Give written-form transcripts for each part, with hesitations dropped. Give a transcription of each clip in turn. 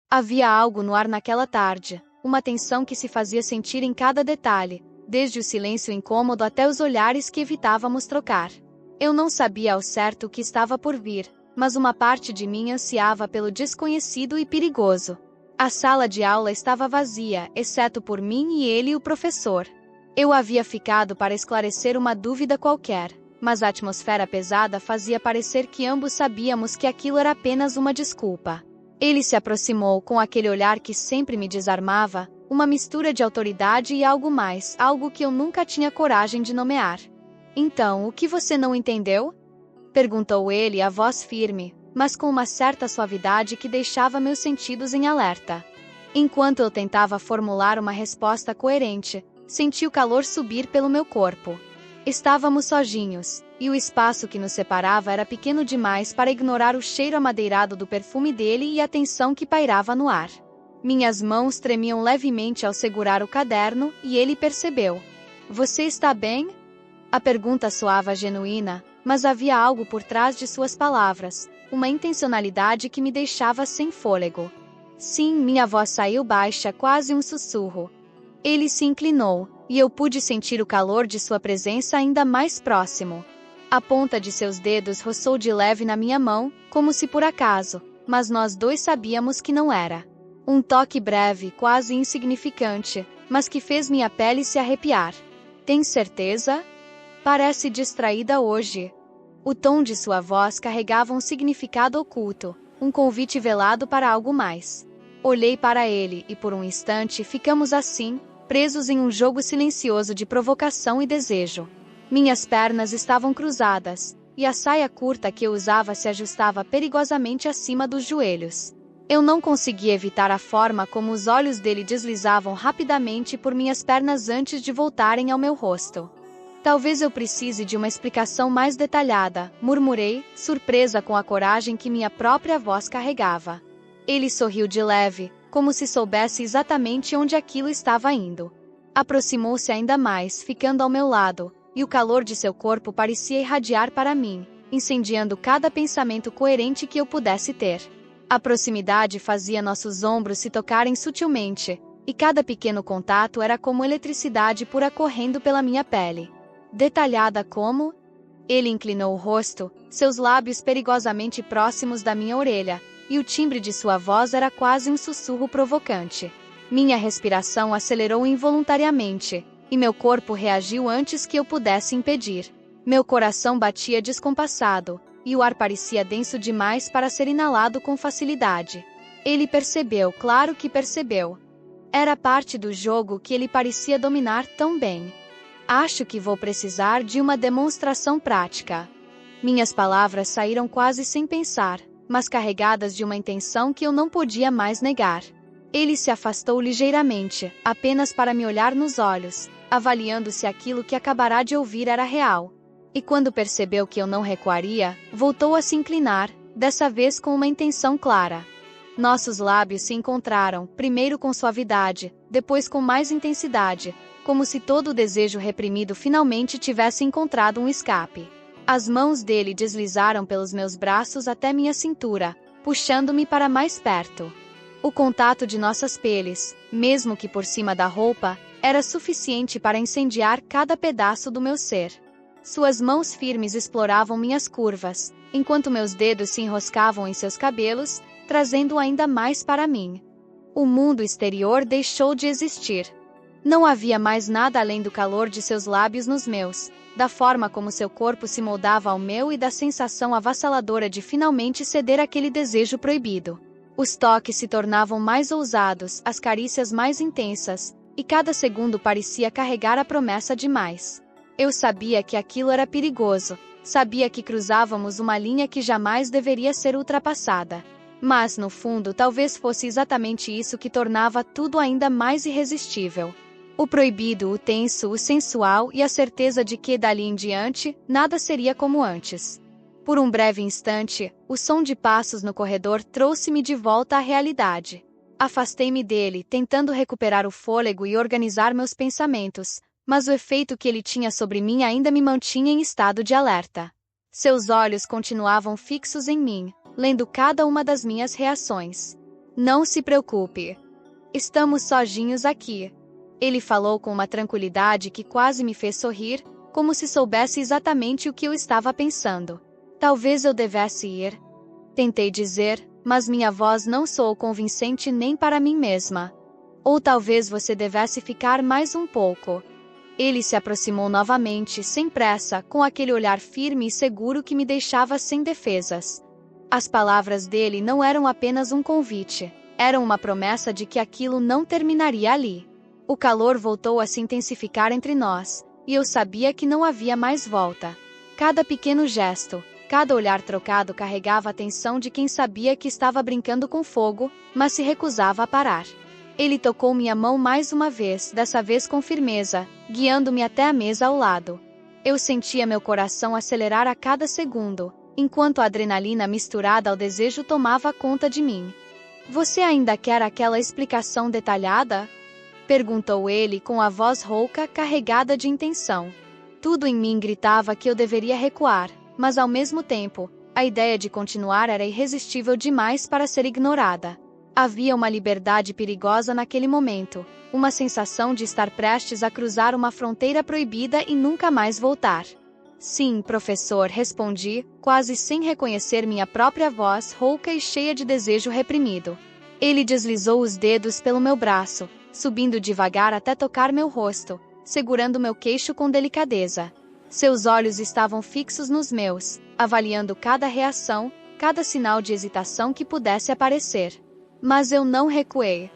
Havia algo no ar naquela tarde, uma tensão que se fazia sentir em cada detalhe, desde o silêncio incômodo até os olhares que evitávamos trocar. Eu não sabia ao certo o que estava por vir, mas uma parte de mim ansiava pelo desconhecido e perigoso. A sala de aula estava vazia, exceto por mim e ele e o professor. Eu havia ficado para esclarecer uma dúvida qualquer, mas a atmosfera pesada fazia parecer que ambos sabíamos que aquilo era apenas uma desculpa. Ele se aproximou com aquele olhar que sempre me desarmava, uma mistura de autoridade e algo mais, algo que eu nunca tinha coragem de nomear. Então, o que você não entendeu? Perguntou ele, a voz firme, mas com uma certa suavidade que deixava meus sentidos em alerta. Enquanto eu tentava formular uma resposta coerente, senti o calor subir pelo meu corpo. Estávamos sozinhos, e o espaço que nos separava era pequeno demais para ignorar o cheiro amadeirado do perfume dele e a tensão que pairava no ar. Minhas mãos tremiam levemente ao segurar o caderno, e ele percebeu. Você está bem? A pergunta soava genuína, mas havia algo por trás de suas palavras, uma intencionalidade que me deixava sem fôlego. Sim, minha voz saiu baixa, quase um sussurro. Ele se inclinou, e eu pude sentir o calor de sua presença ainda mais próximo. A ponta de seus dedos roçou de leve na minha mão, como se por acaso, mas nós dois sabíamos que não era. Um toque breve, quase insignificante, mas que fez minha pele se arrepiar. Tem certeza? Parece distraída hoje. O tom de sua voz carregava um significado oculto, um convite velado para algo mais. Olhei para ele e por um instante ficamos assim, presos em um jogo silencioso de provocação e desejo. Minhas pernas estavam cruzadas, e a saia curta que eu usava se ajustava perigosamente acima dos joelhos. Eu não conseguia evitar a forma como os olhos dele deslizavam rapidamente por minhas pernas antes de voltarem ao meu rosto. Talvez eu precise de uma explicação mais detalhada, murmurei, surpresa com a coragem que minha própria voz carregava. Ele sorriu de leve, como se soubesse exatamente onde aquilo estava indo. Aproximou-se ainda mais, ficando ao meu lado, e o calor de seu corpo parecia irradiar para mim, incendiando cada pensamento coerente que eu pudesse ter. A proximidade fazia nossos ombros se tocarem sutilmente, e cada pequeno contato era como eletricidade pura correndo pela minha pele. Detalhada como? Ele inclinou o rosto, seus lábios perigosamente próximos da minha orelha, e o timbre de sua voz era quase um sussurro provocante. Minha respiração acelerou involuntariamente, e meu corpo reagiu antes que eu pudesse impedir. Meu coração batia descompassado, e o ar parecia denso demais para ser inalado com facilidade. Ele percebeu, claro que percebeu. Era parte do jogo que ele parecia dominar tão bem. Acho que vou precisar de uma demonstração prática. Minhas palavras saíram quase sem pensar, mas carregadas de uma intenção que eu não podia mais negar. Ele se afastou ligeiramente, apenas para me olhar nos olhos, avaliando se aquilo que acabará de ouvir era real. E quando percebeu que eu não recuaria, voltou a se inclinar, dessa vez com uma intenção clara. Nossos lábios se encontraram, primeiro com suavidade, depois com mais intensidade, como se todo o desejo reprimido finalmente tivesse encontrado um escape. As mãos dele deslizaram pelos meus braços até minha cintura, puxando-me para mais perto. O contato de nossas peles, mesmo que por cima da roupa, era suficiente para incendiar cada pedaço do meu ser. Suas mãos firmes exploravam minhas curvas, enquanto meus dedos se enroscavam em seus cabelos, trazendo ainda mais para mim. O mundo exterior deixou de existir. Não havia mais nada além do calor de seus lábios nos meus, da forma como seu corpo se moldava ao meu e da sensação avassaladora de finalmente ceder àquele desejo proibido. Os toques se tornavam mais ousados, as carícias mais intensas, e cada segundo parecia carregar a promessa de mais. Eu sabia que aquilo era perigoso, sabia que cruzávamos uma linha que jamais deveria ser ultrapassada. Mas, no fundo, talvez fosse exatamente isso que tornava tudo ainda mais irresistível. O proibido, o tenso, o sensual e a certeza de que, dali em diante, nada seria como antes. Por um breve instante, o som de passos no corredor trouxe-me de volta à realidade. Afastei-me dele, tentando recuperar o fôlego e organizar meus pensamentos, mas o efeito que ele tinha sobre mim ainda me mantinha em estado de alerta. Seus olhos continuavam fixos em mim, lendo cada uma das minhas reações. Não se preocupe. Estamos sozinhos aqui. Ele falou com uma tranquilidade que quase me fez sorrir, como se soubesse exatamente o que eu estava pensando. Talvez eu devesse ir. Tentei dizer, mas minha voz não soou convincente nem para mim mesma. Ou talvez você devesse ficar mais um pouco. Ele se aproximou novamente, sem pressa, com aquele olhar firme e seguro que me deixava sem defesas. As palavras dele não eram apenas um convite, eram uma promessa de que aquilo não terminaria ali. O calor voltou a se intensificar entre nós, e eu sabia que não havia mais volta. Cada pequeno gesto, cada olhar trocado carregava a atenção de quem sabia que estava brincando com fogo, mas se recusava a parar. Ele tocou minha mão mais uma vez, dessa vez com firmeza, guiando-me até a mesa ao lado. Eu sentia meu coração acelerar a cada segundo, enquanto a adrenalina misturada ao desejo tomava conta de mim. Você ainda quer aquela explicação detalhada? Perguntou ele com a voz rouca, carregada de intenção. Tudo em mim gritava que eu deveria recuar, mas ao mesmo tempo, a ideia de continuar era irresistível demais para ser ignorada. Havia uma liberdade perigosa naquele momento, uma sensação de estar prestes a cruzar uma fronteira proibida e nunca mais voltar. Sim, professor, respondi, quase sem reconhecer minha própria voz rouca e cheia de desejo reprimido. Ele deslizou os dedos pelo meu braço, subindo devagar até tocar meu rosto, segurando meu queixo com delicadeza. Seus olhos estavam fixos nos meus, avaliando cada reação, cada sinal de hesitação que pudesse aparecer. Mas eu não recuei.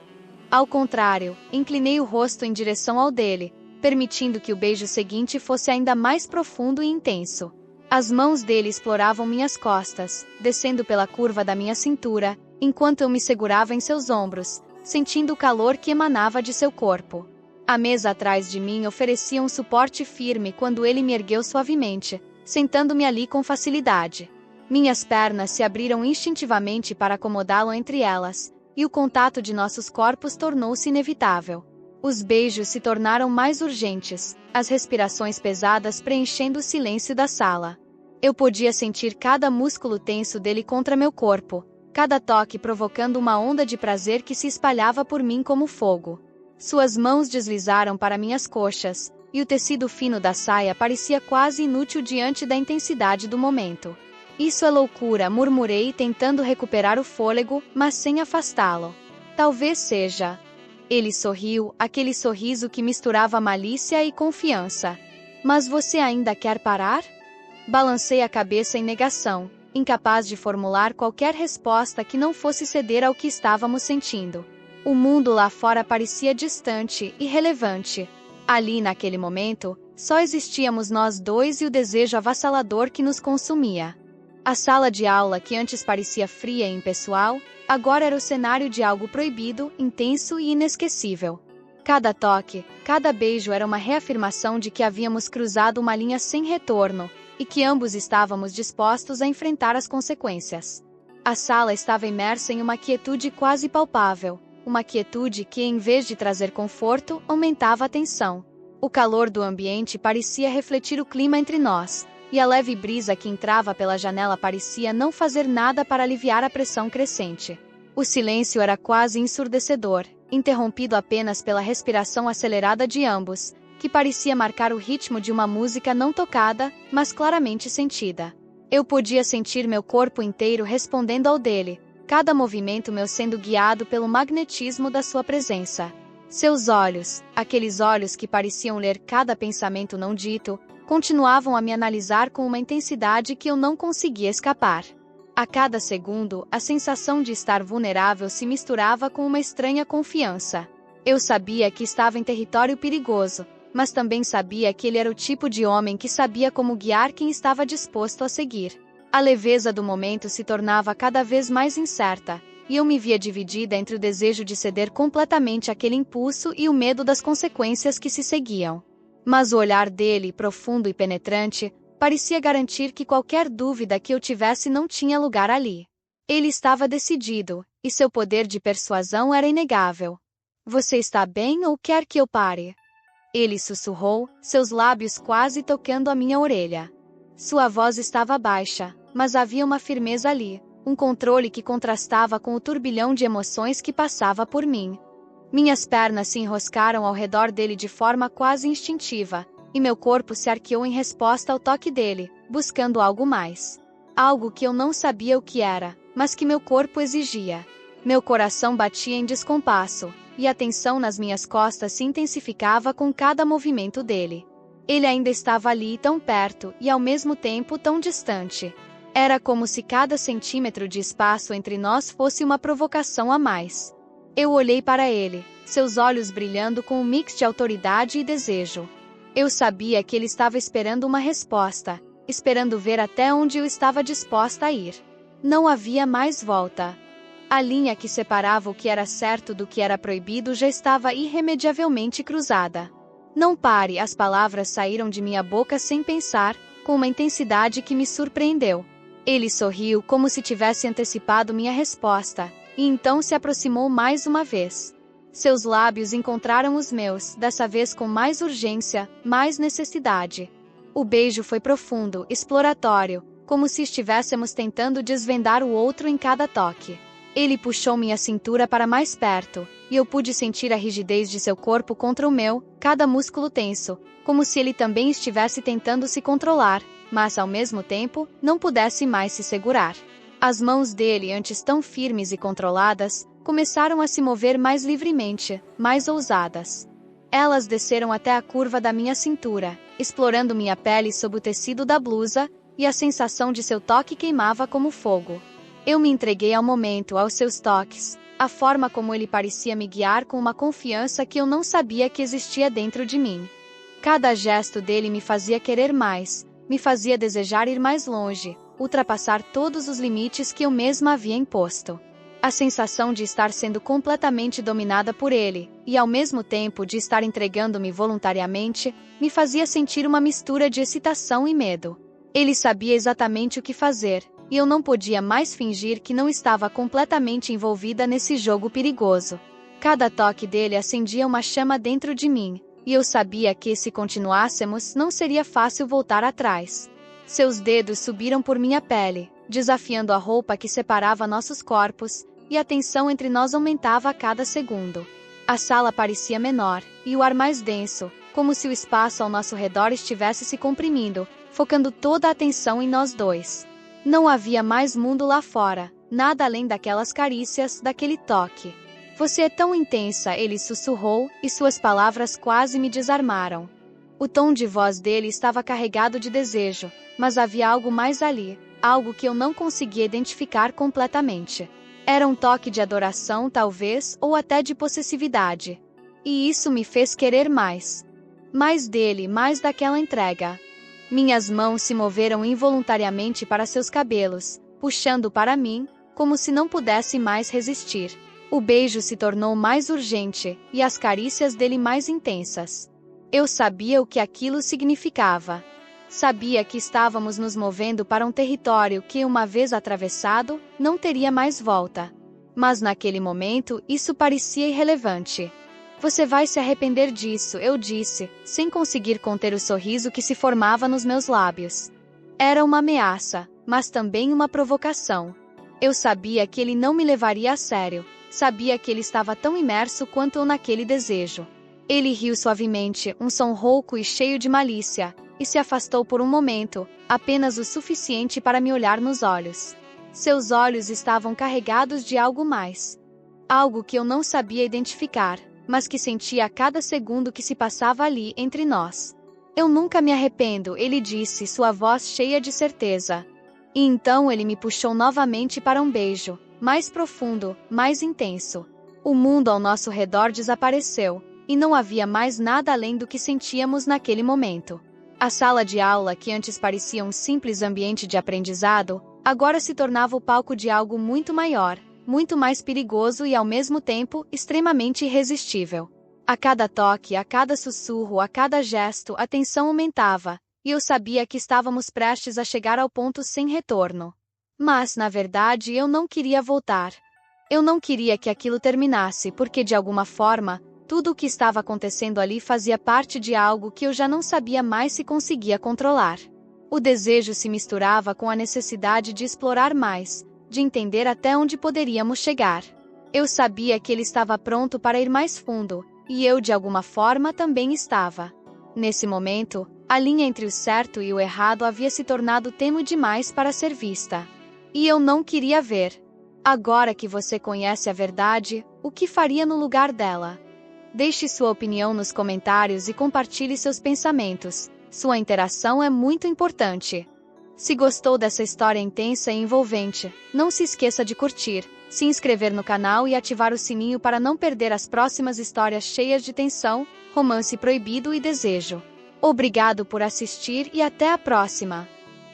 Ao contrário, inclinei o rosto em direção ao dele, permitindo que o beijo seguinte fosse ainda mais profundo e intenso. As mãos dele exploravam minhas costas, descendo pela curva da minha cintura, enquanto eu me segurava em seus ombros, sentindo o calor que emanava de seu corpo. A mesa atrás de mim oferecia um suporte firme quando ele me ergueu suavemente, sentando-me ali com facilidade. Minhas pernas se abriram instintivamente para acomodá-lo entre elas, e o contato de nossos corpos tornou-se inevitável. Os beijos se tornaram mais urgentes, as respirações pesadas preenchendo o silêncio da sala. Eu podia sentir cada músculo tenso dele contra meu corpo, cada toque provocando uma onda de prazer que se espalhava por mim como fogo. Suas mãos deslizaram para minhas coxas, e o tecido fino da saia parecia quase inútil diante da intensidade do momento. Isso é loucura, murmurei, tentando recuperar o fôlego, mas sem afastá-lo. Talvez seja. Ele sorriu, aquele sorriso que misturava malícia e confiança. Mas você ainda quer parar? Balancei a cabeça em negação, incapaz de formular qualquer resposta que não fosse ceder ao que estávamos sentindo. O mundo lá fora parecia distante, irrelevante. Ali, naquele momento, só existíamos nós dois e o desejo avassalador que nos consumia. A sala de aula, que antes parecia fria e impessoal, agora era o cenário de algo proibido, intenso e inesquecível. Cada toque, cada beijo era uma reafirmação de que havíamos cruzado uma linha sem retorno, e que ambos estávamos dispostos a enfrentar as consequências. A sala estava imersa em uma quietude quase palpável, uma quietude que, em vez de trazer conforto, aumentava a tensão. O calor do ambiente parecia refletir o clima entre nós, e a leve brisa que entrava pela janela parecia não fazer nada para aliviar a pressão crescente. O silêncio era quase ensurdecedor, interrompido apenas pela respiração acelerada de ambos, que parecia marcar o ritmo de uma música não tocada, mas claramente sentida. Eu podia sentir meu corpo inteiro respondendo ao dele, cada movimento meu sendo guiado pelo magnetismo da sua presença. Seus olhos, aqueles olhos que pareciam ler cada pensamento não dito, continuavam a me analisar com uma intensidade que eu não conseguia escapar. A cada segundo, a sensação de estar vulnerável se misturava com uma estranha confiança. Eu sabia que estava em território perigoso, mas também sabia que ele era o tipo de homem que sabia como guiar quem estava disposto a seguir. A leveza do momento se tornava cada vez mais incerta, e eu me via dividida entre o desejo de ceder completamente àquele impulso e o medo das consequências que se seguiam. Mas o olhar dele, profundo e penetrante, parecia garantir que qualquer dúvida que eu tivesse não tinha lugar ali. Ele estava decidido, e seu poder de persuasão era inegável. Você está bem ou quer que eu pare? Ele sussurrou, seus lábios quase tocando a minha orelha. Sua voz estava baixa, mas havia uma firmeza ali, um controle que contrastava com o turbilhão de emoções que passava por mim. Minhas pernas se enroscaram ao redor dele de forma quase instintiva, e meu corpo se arqueou em resposta ao toque dele, buscando algo mais. Algo que eu não sabia o que era, mas que meu corpo exigia. Meu coração batia em descompasso, e a tensão nas minhas costas se intensificava com cada movimento dele. Ele ainda estava ali tão perto e ao mesmo tempo tão distante. Era como se cada centímetro de espaço entre nós fosse uma provocação a mais. Eu olhei para ele, seus olhos brilhando com um mix de autoridade e desejo. Eu sabia que ele estava esperando uma resposta, esperando ver até onde eu estava disposta a ir. Não havia mais volta. A linha que separava o que era certo do que era proibido já estava irremediavelmente cruzada. Não pare, as palavras saíram de minha boca sem pensar, com uma intensidade que me surpreendeu. Ele sorriu como se tivesse antecipado minha resposta, e então se aproximou mais uma vez. Seus lábios encontraram os meus, dessa vez com mais urgência, mais necessidade. O beijo foi profundo, exploratório, como se estivéssemos tentando desvendar o outro em cada toque. Ele puxou minha cintura para mais perto, e eu pude sentir a rigidez de seu corpo contra o meu, cada músculo tenso, como se ele também estivesse tentando se controlar, mas ao mesmo tempo, não pudesse mais se segurar. As mãos dele, antes tão firmes e controladas, começaram a se mover mais livremente, mais ousadas. Elas desceram até a curva da minha cintura, explorando minha pele sob o tecido da blusa, e a sensação de seu toque queimava como fogo. Eu me entreguei ao momento, aos seus toques, a forma como ele parecia me guiar com uma confiança que eu não sabia que existia dentro de mim. Cada gesto dele me fazia querer mais, me fazia desejar ir mais longe, ultrapassar todos os limites que eu mesma havia imposto. A sensação de estar sendo completamente dominada por ele, e ao mesmo tempo de estar entregando-me voluntariamente, me fazia sentir uma mistura de excitação e medo. Ele sabia exatamente o que fazer, e eu não podia mais fingir que não estava completamente envolvida nesse jogo perigoso. Cada toque dele acendia uma chama dentro de mim, e eu sabia que se continuássemos não seria fácil voltar atrás. Seus dedos subiram por minha pele, desafiando a roupa que separava nossos corpos, e a tensão entre nós aumentava a cada segundo. A sala parecia menor, e o ar mais denso, como se o espaço ao nosso redor estivesse se comprimindo, focando toda a atenção em nós dois. Não havia mais mundo lá fora, nada além daquelas carícias, daquele toque. Você é tão intensa, ele sussurrou, e suas palavras quase me desarmaram. O tom de voz dele estava carregado de desejo, mas havia algo mais ali, algo que eu não conseguia identificar completamente. Era um toque de adoração, talvez, ou até de possessividade. E isso me fez querer mais. Mais dele, mais daquela entrega. Minhas mãos se moveram involuntariamente para seus cabelos, puxando para mim, como se não pudesse mais resistir. O beijo se tornou mais urgente, e as carícias dele mais intensas. Eu sabia o que aquilo significava. Sabia que estávamos nos movendo para um território que, uma vez atravessado, não teria mais volta. Mas naquele momento, isso parecia irrelevante. Você vai se arrepender disso, eu disse, sem conseguir conter o sorriso que se formava nos meus lábios. Era uma ameaça, mas também uma provocação. Eu sabia que ele não me levaria a sério, sabia que ele estava tão imerso quanto eu naquele desejo. Ele riu suavemente, um som rouco e cheio de malícia, e se afastou por um momento, apenas o suficiente para me olhar nos olhos. Seus olhos estavam carregados de algo mais. Algo que eu não sabia identificar, mas que sentia a cada segundo que se passava ali entre nós. Eu nunca me arrependo, ele disse, sua voz cheia de certeza. E então ele me puxou novamente para um beijo, mais profundo, mais intenso. O mundo ao nosso redor desapareceu, e não havia mais nada além do que sentíamos naquele momento. A sala de aula, que antes parecia um simples ambiente de aprendizado, agora se tornava o palco de algo muito maior, muito mais perigoso e ao mesmo tempo extremamente irresistível. A cada toque, a cada sussurro, a cada gesto, a tensão aumentava, e eu sabia que estávamos prestes a chegar ao ponto sem retorno. Mas, na verdade, eu não queria voltar. Eu não queria que aquilo terminasse, porque de alguma forma, tudo o que estava acontecendo ali fazia parte de algo que eu já não sabia mais se conseguia controlar. O desejo se misturava com a necessidade de explorar mais, de entender até onde poderíamos chegar. Eu sabia que ele estava pronto para ir mais fundo, e eu de alguma forma também estava. Nesse momento, a linha entre o certo e o errado havia se tornado tênue demais para ser vista. E eu não queria ver. Agora que você conhece a verdade, o que faria no lugar dela? Deixe sua opinião nos comentários e compartilhe seus pensamentos. Sua interação é muito importante. Se gostou dessa história intensa e envolvente, não se esqueça de curtir, se inscrever no canal e ativar o sininho para não perder as próximas histórias cheias de tensão, romance proibido e desejo. Obrigado por assistir e até a próxima!